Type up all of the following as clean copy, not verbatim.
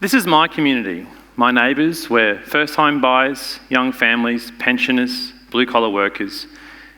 This is my community. My neighbours, we're first home buyers, young families, pensioners, blue-collar workers,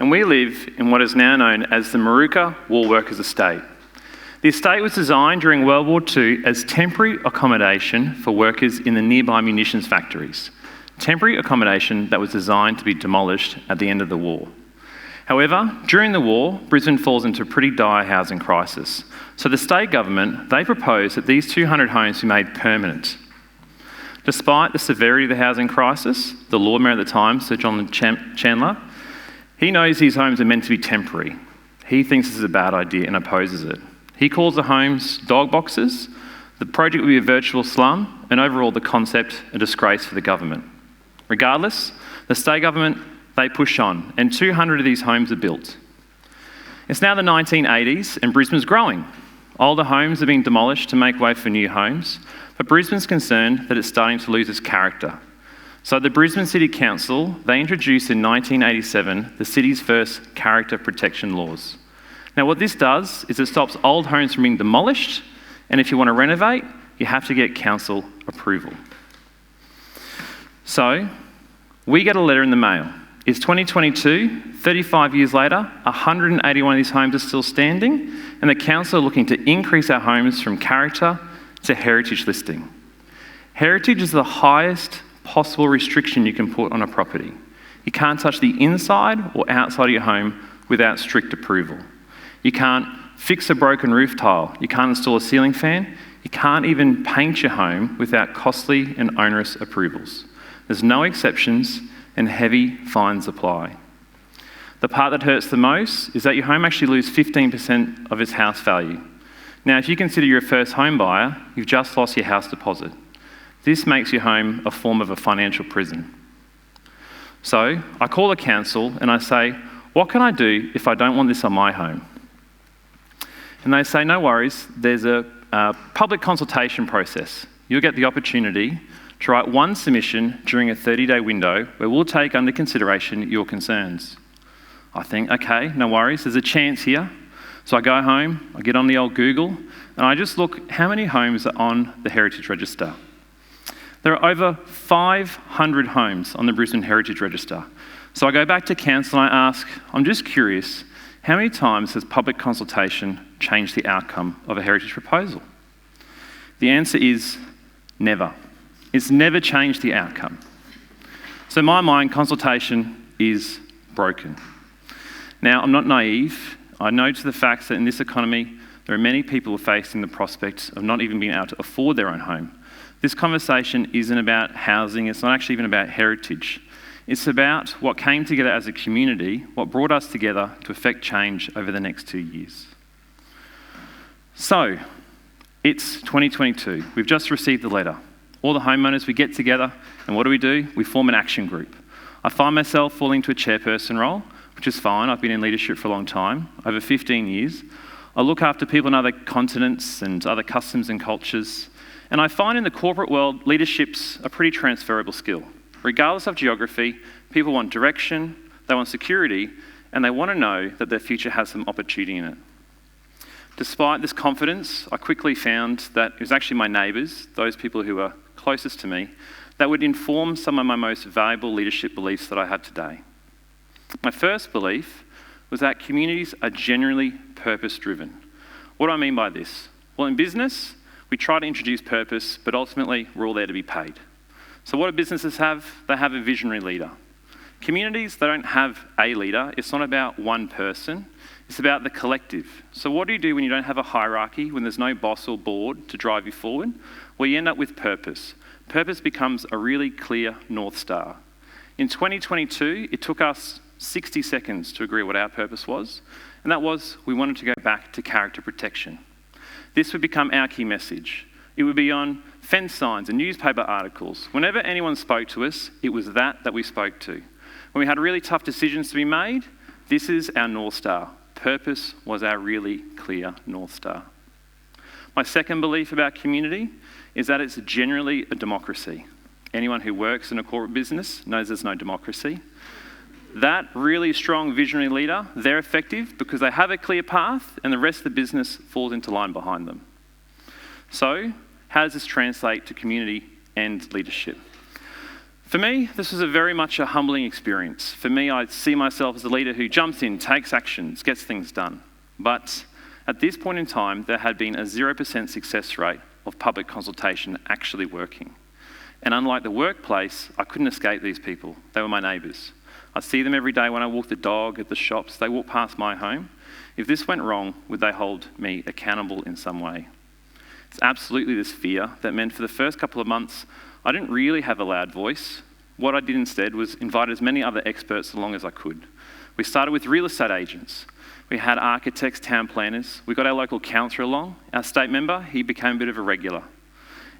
and we live in what is now known as the Maruka War Workers Estate. The estate was designed during World War II as temporary accommodation for workers in the nearby munitions factories. Temporary accommodation that was designed to be demolished at the end of the war. However, during the war, Brisbane falls into a pretty dire housing crisis. So the state government, they proposed that these 200 homes be made permanent. Despite the severity of the housing crisis, the Lord Mayor at the time, Sir John Chandler, he knows these homes are meant to be temporary. He thinks this is a bad idea and opposes it. He calls the homes dog boxes, the project will be a virtual slum, and overall the concept a disgrace for the government. Regardless, the state government, they push on, and 200 of these homes are built. It's now the 1980s, and Brisbane's growing. Older homes are being demolished to make way for new homes, but Brisbane's concerned that it's starting to lose its character. So the Brisbane City Council, they introduced in 1987 the city's first character protection laws. Now what this does is it stops old homes from being demolished, and if you want to renovate, you have to get council approval. So we get a letter in the mail. It's 2022, 35 years later, 181 of these homes are still standing, and the council are looking to increase our homes from character to heritage listing. Heritage is the highest possible restriction you can put on a property. You can't touch the inside or outside of your home without strict approval. You can't fix a broken roof tile. You can't install a ceiling fan. You can't even paint your home without costly and onerous approvals. There's no exceptions, and heavy fines apply. The part that hurts the most is that your home actually loses 15% of its house value. Now, if you consider you're a first home buyer, you've just lost your house deposit. This makes your home a form of a financial prison. So, I call the council and I say, what can I do if I don't want this on my home? And they say, no worries, there's a public consultation process. You'll get the opportunity to write one submission during a 30-day window where we'll take under consideration your concerns. I think, okay, no worries, there's a chance here. So I go home, I get on the old Google, and I just look how many homes are on the Heritage Register. There are over 500 homes on the Brisbane Heritage Register. So I go back to council and I ask, I'm just curious, how many times has public consultation changed the outcome of a heritage proposal? The answer is never. It's never changed the outcome. So in my mind, consultation is broken. Now, I'm not naive. I know to the facts that in this economy, there are many people facing the prospect of not even being able to afford their own home. This conversation isn't about housing. It's not actually even about heritage. It's about what came together as a community, what brought us together to effect change over the next 2 years. So, it's 2022. We've just received the letter. All the homeowners, we get together, and what do? We form an action group. I find myself falling into a chairperson role, which is fine. I've been in leadership for a long time, over 15 years. I look after people in other continents and other customs and cultures. And I find in the corporate world, leadership's a pretty transferable skill. Regardless of geography, people want direction, they want security, and they want to know that their future has some opportunity in it. Despite this confidence, I quickly found that it was actually my neighbours, those people who are closest to me, that would inform some of my most valuable leadership beliefs that I had today. My first belief was that communities are generally purpose-driven. What do I mean by this? Well, in business, we try to introduce purpose, but ultimately we're all there to be paid. So what do businesses have? They have a visionary leader. Communities, they don't have a leader. It's not about one person. It's about the collective. So what do you do when you don't have a hierarchy, when there's no boss or board to drive you forward? Well, you end up with purpose. Purpose becomes a really clear North Star. In 2022, it took us 60 seconds to agree what our purpose was, and that was we wanted to go back to character protection. This would become our key message. It would be on fence signs and newspaper articles. Whenever anyone spoke to us, it was that we spoke to. When we had really tough decisions to be made, this is our North Star. Purpose was our really clear North Star. My second belief about community is that it's generally a democracy. Anyone who works in a corporate business knows there's no democracy. That really strong visionary leader, they're effective because they have a clear path and the rest of the business falls into line behind them. So, how does this translate to community and leadership? For me, this was very much a humbling experience. For me, I see myself as a leader who jumps in, takes actions, gets things done. But at this point in time, there had been a 0% success rate of public consultation actually working. And unlike the workplace, I couldn't escape these people. They were my neighbours. I see them every day when I walk the dog, at the shops. They walk past my home. If this went wrong, would they hold me accountable in some way? It's absolutely this fear that meant for the first couple of months, I didn't really have a loud voice. What I did instead was invite as many other experts along as I could. We started with real estate agents. We had architects, town planners. We got our local councillor along. Our state member, he became a bit of a regular.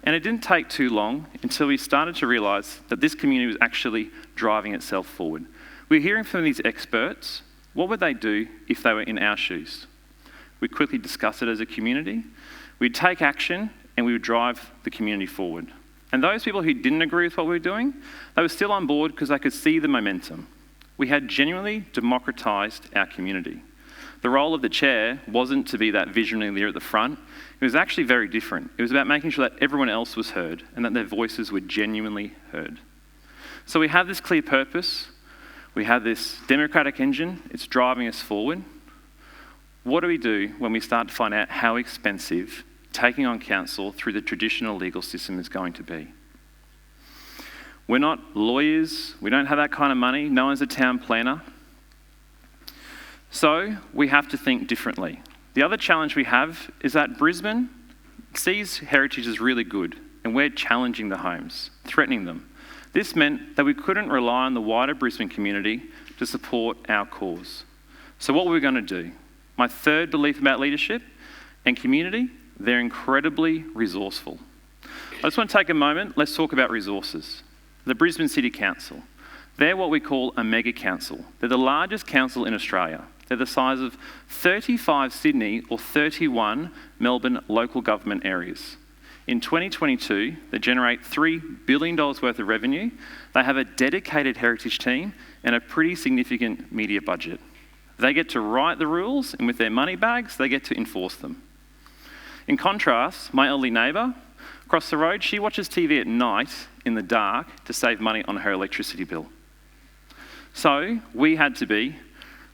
And it didn't take too long until we started to realise that this community was actually driving itself forward. We were hearing from these experts, what would they do if they were in our shoes? We'd quickly discuss it as a community. We'd take action and we would drive the community forward. And those people who didn't agree with what we were doing, they were still on board because they could see the momentum. We had genuinely democratised our community. The role of the chair wasn't to be that visionary leader at the front. It was actually very different. It was about making sure that everyone else was heard and that their voices were genuinely heard. So we have this clear purpose. We have this democratic engine. It's driving us forward. What do we do when we start to find out how expensive taking on council through the traditional legal system is going to be? We're not lawyers. We don't have that kind of money. No one's a town planner. So we have to think differently. The other challenge we have is that Brisbane sees heritage as really good, and we're challenging the homes, threatening them. This meant that we couldn't rely on the wider Brisbane community to support our cause. So what were we going to do? My third belief about leadership and community, they're incredibly resourceful. I just want to take a moment, let's talk about resources. The Brisbane City Council, they're what we call a mega council. They're the largest council in Australia. They're the size of 35 Sydney or 31 Melbourne local government areas. In 2022, they generate $3 billion worth of revenue. They have a dedicated heritage team and a pretty significant media budget. They get to write the rules, and with their money bags, they get to enforce them. In contrast, my elderly neighbour across the road, she watches TV at night in the dark to save money on her electricity bill. So we had to be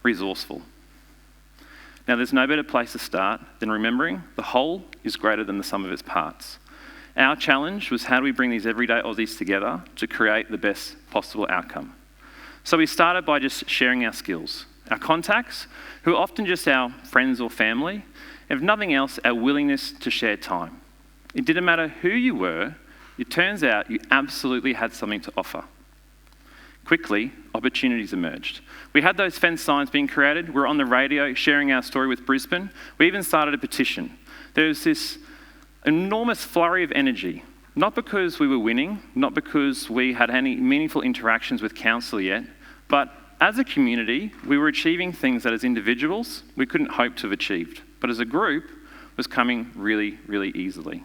resourceful. Now, there's no better place to start than remembering the whole is greater than the sum of its parts. Our challenge was how do we bring these everyday Aussies together to create the best possible outcome? So we started by just sharing our skills. Our contacts, who are often just our friends or family, if nothing else, our willingness to share time. It didn't matter who you were, it turns out you absolutely had something to offer. Quickly, opportunities emerged. We had those fence signs being created. We were on the radio sharing our story with Brisbane. We even started a petition. There was this enormous flurry of energy, not because we were winning, not because we had any meaningful interactions with council yet, but as a community, we were achieving things that as individuals, we couldn't hope to have achieved. But as a group, was coming really, really easily.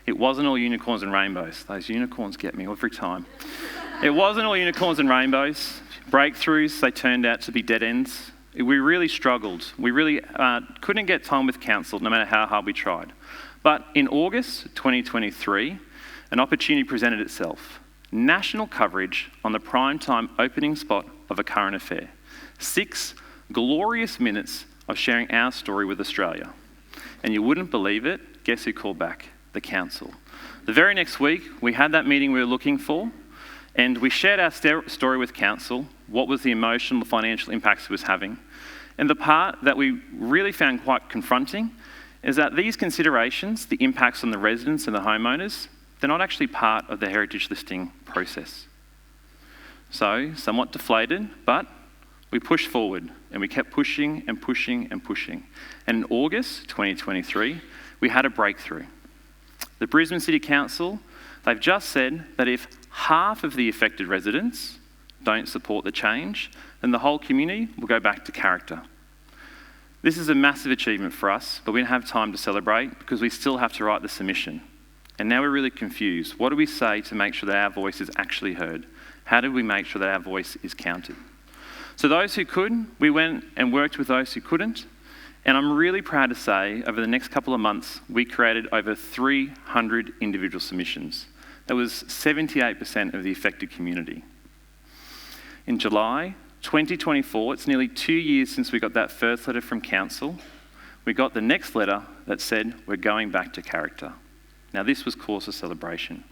It wasn't all unicorns and rainbows. Those unicorns get me every time. It wasn't all unicorns and rainbows. Breakthroughs, they turned out to be dead ends. We really struggled. We really couldn't get time with council, no matter how hard we tried. But in August 2023, an opportunity presented itself. National coverage on the primetime opening spot of A Current Affair. 6 glorious minutes of sharing our story with Australia. And you wouldn't believe it, guess who called back? The council. The very next week, we had that meeting we were looking for, and we shared our story with council, what was the emotional, financial impacts it was having. And the part that we really found quite confronting is that these considerations, the impacts on the residents and the homeowners, they're not actually part of the heritage listing process. So, somewhat deflated, but we pushed forward and we kept pushing and pushing and pushing. And in August 2023, we had a breakthrough. The Brisbane City Council, they've just said that if half of the affected residents don't support the change, then the whole community will go back to character. This is a massive achievement for us, but we don't have time to celebrate because we still have to write the submission. And now we're really confused. What do we say to make sure that our voice is actually heard? How do we make sure that our voice is counted? So those who could, we went and worked with those who couldn't, And I'm really proud to say, over the next couple of months, we created over 300 individual submissions. That was 78% of the affected community. In July 2024, it's nearly 2 years since we got that first letter from council, we got the next letter that said, we're going back to character. Now, this was cause for celebration.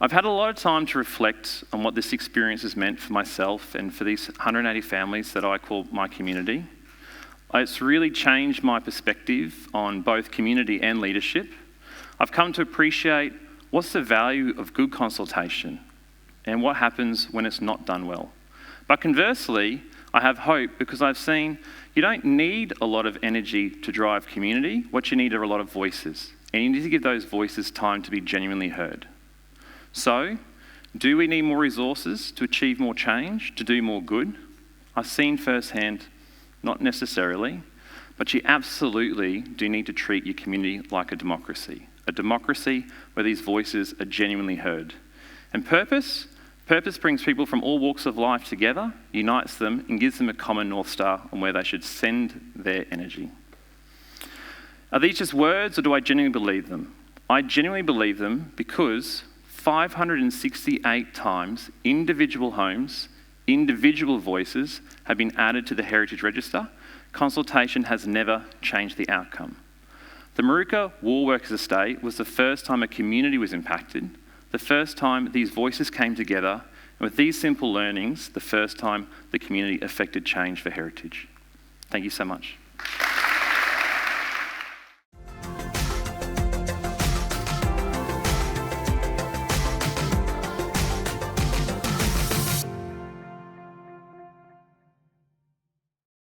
I've had a lot of time to reflect on what this experience has meant for myself and for these 180 families that I call my community. It's really changed my perspective on both community and leadership. I've come to appreciate what's the value of good consultation and what happens when it's not done well. But conversely, I have hope because I've seen you don't need a lot of energy to drive community. What you need are a lot of voices. And you need to give those voices time to be genuinely heard. So, do we need more resources to achieve more change, to do more good? I've seen firsthand, not necessarily, but you absolutely do need to treat your community like a democracy where these voices are genuinely heard. And purpose brings people from all walks of life together, unites them, and gives them a common North Star on where they should send their energy. Are these just words, or do I genuinely believe them? I genuinely believe them because 568 times individual homes, individual voices have been added to the Heritage Register. Consultation has never changed the outcome. The Maruka Woolworkers Estate was the first time a community was impacted, the first time these voices came together, and with these simple learnings, the first time the community affected change for heritage. Thank you so much.